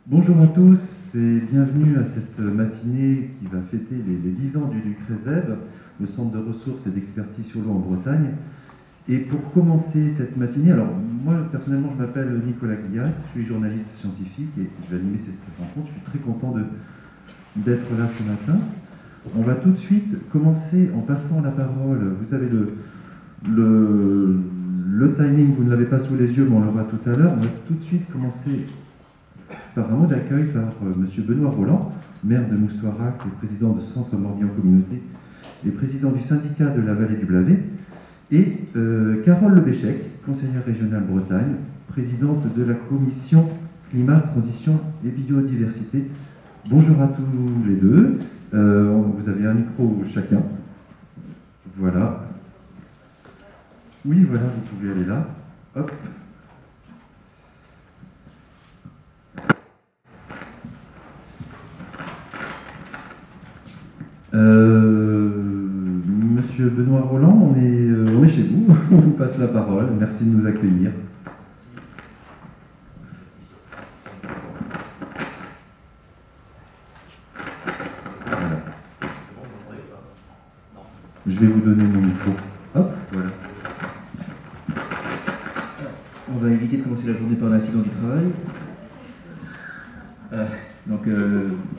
Bonjour à tous et bienvenue à cette matinée qui va fêter les 10 ans du CRESEB, le Centre de ressources et d'expertise sur l'eau en Bretagne. Et pour commencer cette matinée, alors moi personnellement je m'appelle Nicolas Glias, je suis journaliste scientifique et je vais animer cette rencontre. Je suis très content d'être là ce matin. On va tout de suite commencer en passant la parole. Vous avez le timing, vous ne l'avez pas sous les yeux, mais on l'aura tout à l'heure. On va tout de suite commencer par un mot d'accueil par M. Benoît Roland, maire de Moustoirac et président de Centre Morbihan Communauté et président du syndicat de la vallée du Blavet, et Carole Lebéchec, conseillère régionale Bretagne, présidente de la commission climat, transition et biodiversité. Bonjour à tous les deux. Vous avez un micro chacun. Voilà. Oui, voilà, vous pouvez aller là. Hop. Monsieur Benoît Roland, on est chez vous, on vous passe la parole, merci de nous accueillir. Voilà. Je vais vous donner mon micro. Hop, voilà. On va éviter de commencer la journée par un accident du travail.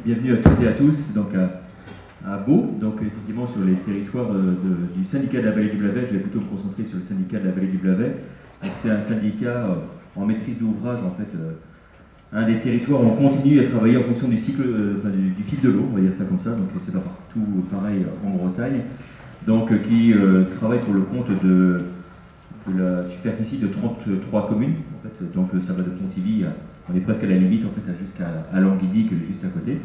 Bienvenue à toutes et à tous. À Beau, donc effectivement sur les territoires du syndicat de la vallée du Blavet. Je vais plutôt me concentrer sur le syndicat de la vallée du Blavet. C'est un syndicat en maîtrise d'ouvrage, en fait, un des territoires où on continue à travailler en fonction du cycle, du fil de l'eau, on va dire ça comme ça. Donc c'est pas partout pareil en Bretagne. Donc qui travaille pour le compte de la superficie de 33 communes. En fait. Donc ça va de Pontivy, on est presque à la limite en fait, jusqu'à Languidic, juste à côté.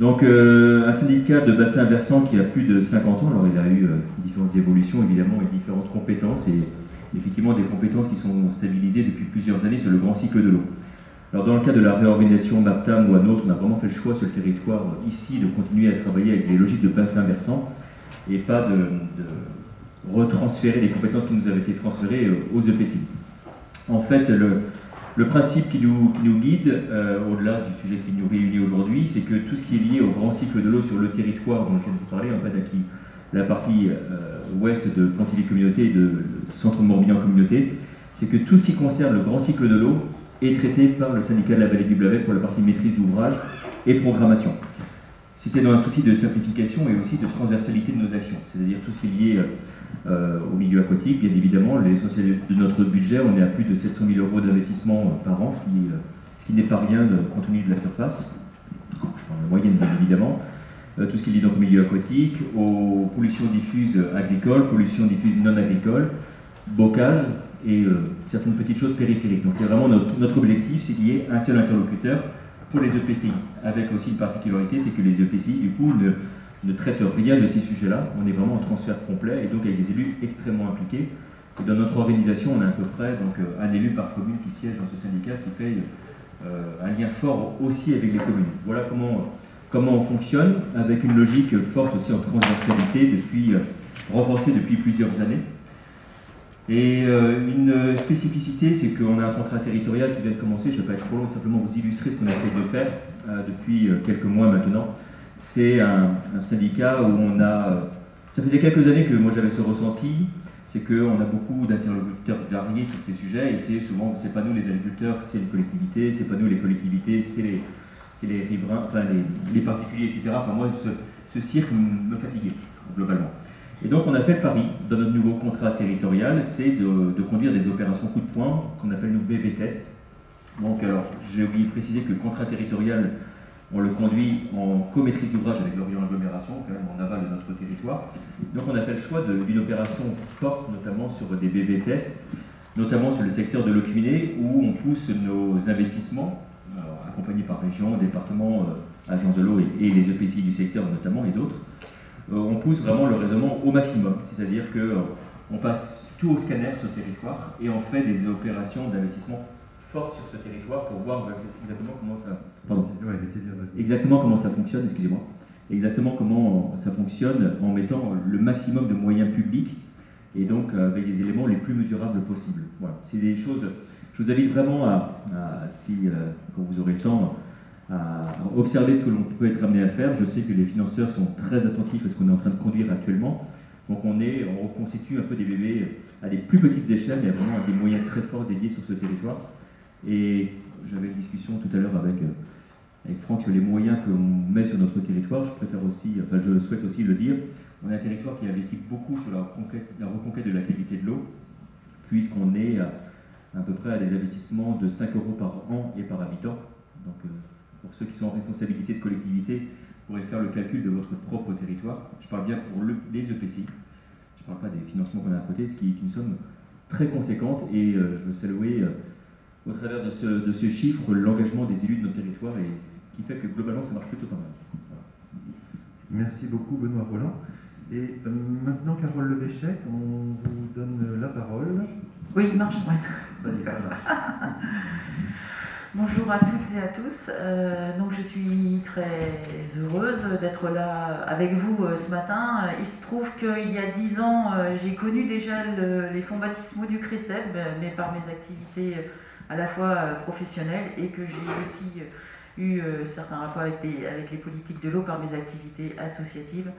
Donc un syndicat de bassin versant qui a plus de 50 ans, alors il a eu différentes évolutions évidemment et différentes compétences, et effectivement des compétences qui sont stabilisées depuis plusieurs années sur le grand cycle de l'eau. Alors dans le cas de la réorganisation MAPTAM ou à autre, on a vraiment fait le choix sur le territoire ici de continuer à travailler avec les logiques de bassin versant et pas de retransférer des compétences qui nous avaient été transférées aux EPCI. En fait, le principe qui nous guide, au-delà du sujet qui nous réunit aujourd'hui, c'est que tout ce qui est lié au grand cycle de l'eau sur le territoire dont je viens de vous parler, en fait, la partie ouest de Pontivy Communauté et de Centre Morbihan Communauté, c'est que tout ce qui concerne le grand cycle de l'eau est traité par le syndicat de la vallée du Blavet pour la partie maîtrise d'ouvrage et programmation. C'était dans un souci de simplification et aussi de transversalité de nos actions, c'est-à-dire tout ce qui est lié au milieu aquatique, bien évidemment, l'essentiel de notre budget, on est à plus de 700 000 € d'investissement par an, ce qui n'est pas rien compte tenu de la surface, je parle de moyenne bien évidemment, tout ce qui est lié donc au milieu aquatique, aux pollutions diffuses agricoles, pollutions diffuses non agricoles, bocage et certaines petites choses périphériques. Donc c'est vraiment notre objectif, c'est qu'il y ait un seul interlocuteur pour les EPCI, avec aussi une particularité, c'est que les EPCI du coup ne traitent rien de ces sujets-là. On est vraiment en transfert complet et donc avec des élus extrêmement impliqués. Et dans notre organisation, on a à peu près donc, un élu par commune qui siège dans ce syndicat, ce qui fait un lien fort aussi avec les communes. Voilà comment on fonctionne, avec une logique forte aussi en transversalité, renforcée depuis plusieurs années. Et une spécificité, c'est qu'on a un contrat territorial qui vient de commencer. Je ne vais pas être trop long, simplement vous illustrer ce qu'on essaye de faire depuis quelques mois maintenant. C'est un syndicat où on a... Ça faisait quelques années que moi j'avais ce ressenti, c'est qu'on a beaucoup d'interlocuteurs variés sur ces sujets, et c'est souvent, c'est pas nous les agriculteurs, c'est les collectivités, c'est pas nous les collectivités, c'est les riverains, enfin les particuliers, etc. Enfin moi, ce cirque me fatiguait, globalement. Et donc on a fait le pari, dans notre nouveau contrat territorial, c'est de conduire des opérations coup de poing, qu'on appelle nous BV Test. Donc alors, j'ai oublié de préciser que le contrat territorial, on le conduit en co-maîtrise d'ouvrage avec l'Orient Agglomération, quand même en aval de notre territoire. Donc on a fait le choix d'une opération forte, notamment sur des BV tests, notamment sur le secteur de l'eau cuminée, où on pousse nos investissements, accompagnés par région, département, agence de l'eau et les EPCI du secteur notamment, et d'autres. On pousse vraiment le raisonnement au maximum, c'est-à-dire qu'on passe tout au scanner sur le territoire et on fait des opérations d'investissement forte sur ce territoire pour voir exactement comment ça... Pardon. Ouais, exactement comment ça fonctionne, excusez-moi. Exactement comment ça fonctionne en mettant le maximum de moyens publics et donc avec des éléments les plus mesurables possibles. Voilà. C'est des choses... Je vous invite vraiment si, quand vous aurez le temps, observer ce que l'on peut être amené à faire. Je sais que les financeurs sont très attentifs à ce qu'on est en train de conduire actuellement. Donc on reconstitue un peu des bébés à des plus petites échelles, mais vraiment à des moyens très forts dédiés sur ce territoire. Et j'avais une discussion tout à l'heure avec Franck sur les moyens qu'on met sur notre territoire. Je souhaite aussi le dire. On est un territoire qui investit beaucoup sur la reconquête de la qualité de l'eau, puisqu'on est à peu près à des investissements de 5 € par an et par habitant. Donc, pour ceux qui sont en responsabilité de collectivité, vous pourrez faire le calcul de votre propre territoire. Je parle bien pour les EPCI. Je ne parle pas des financements qu'on a à côté, ce qui est une somme très conséquente. Et je veux saluer, au travers de ce chiffre, l'engagement des élus de notre territoire, et qui fait que globalement, ça marche plutôt pas mal. Voilà. Merci beaucoup, Benoît Rolland. Et maintenant, Carole Lebéchec, on vous donne la parole. Oui, il marche. Ouais. Ça y est, ça marche. Bonjour à toutes et à tous. Donc je suis très heureuse d'être là avec vous ce matin. Il se trouve qu'il y a 10 ans, j'ai connu déjà les fonds baptismaux du CRECEB, mais par mes activités à la fois professionnelles, et que j'ai aussi eu certains rapports avec les politiques de l'eau par mes activités associatives.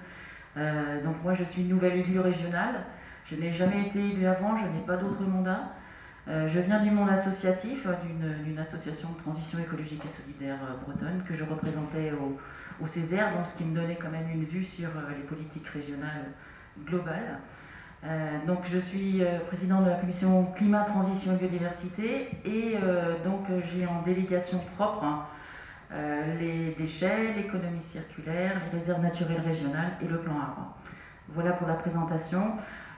Donc moi je suis nouvelle élue régionale. Je n'ai jamais été élue avant, je n'ai pas d'autre mandat. Je viens du monde associatif, d'une association de transition écologique et solidaire bretonne que je représentais au Césaire, donc ce qui me donnait quand même une vue sur les politiques régionales globales. Donc je suis présidente de la commission climat, transition et biodiversité, et donc j'ai en délégation propre les déchets, l'économie circulaire, les réserves naturelles régionales et le plan arbre. Voilà pour la présentation.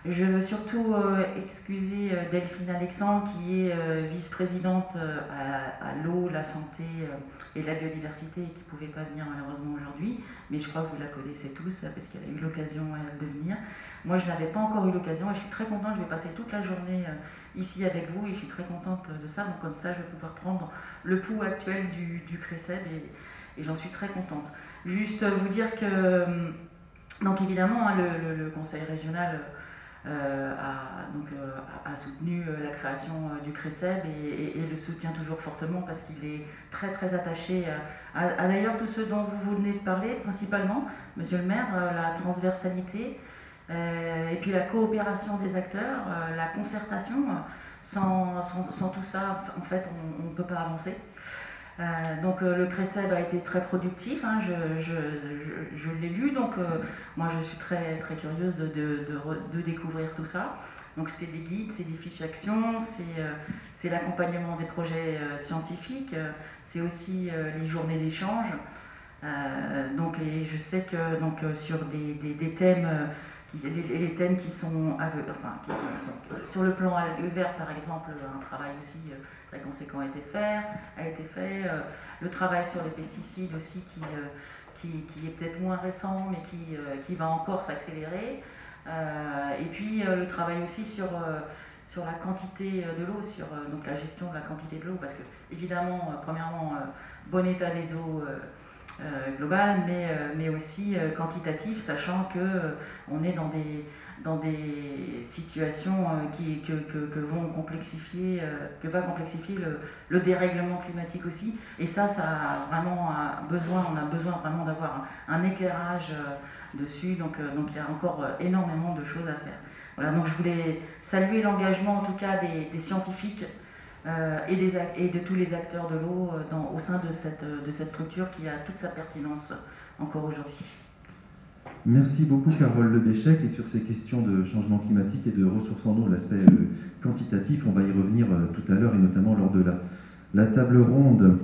Je veux surtout excuser Delphine Alexandre, qui est vice-présidente à l'eau, la santé et la biodiversité, et qui ne pouvait pas venir malheureusement aujourd'hui. Mais je crois que vous la connaissez tous, parce qu'elle a eu l'occasion de venir. Moi, je n'avais pas encore eu l'occasion, et je suis très contente. Je vais passer toute la journée ici avec vous, et je suis très contente de ça. Donc comme ça, je vais pouvoir prendre le pouls actuel du CRECEB, et j'en suis très contente. Juste vous dire que, donc évidemment, hein, le conseil régional a soutenu la création du CRECEB, et le soutient toujours fortement, parce qu'il est très très attaché à d'ailleurs tout ce dont vous venez de parler, principalement, monsieur le maire, la transversalité, et puis la coopération des acteurs, la concertation. Sans tout ça, en fait, on ne peut pas avancer. Donc le CRECEB a été très productif, hein, je l'ai lu, donc moi je suis très, très curieuse de découvrir tout ça. Donc c'est des guides, c'est des fiches actions, c'est l'accompagnement des projets scientifiques, c'est aussi les journées d'échange. Et je sais que donc, sur des thèmes, les thèmes qui sont sur le plan algues vertes par exemple, un travail aussi très conséquent a été fait. Le travail sur les pesticides aussi qui est peut-être moins récent, mais qui va encore s'accélérer. Et puis le travail aussi sur la quantité de l'eau, sur donc la gestion de la quantité de l'eau, parce que évidemment, premièrement, bon état des eaux global, mais aussi quantitatif, sachant qu'on est dans des situations que va complexifier le dérèglement climatique aussi. Et ça a vraiment on a besoin vraiment d'avoir un éclairage dessus, donc il y a encore énormément de choses à faire. Voilà, donc je voulais saluer l'engagement en tout cas des scientifiques et de tous les acteurs de l'eau au sein de cette structure qui a toute sa pertinence encore aujourd'hui. Merci beaucoup Carole Lebéchec, et sur ces questions de changement climatique et de ressources en eau, l'aspect quantitatif, on va y revenir tout à l'heure, et notamment lors de la table ronde.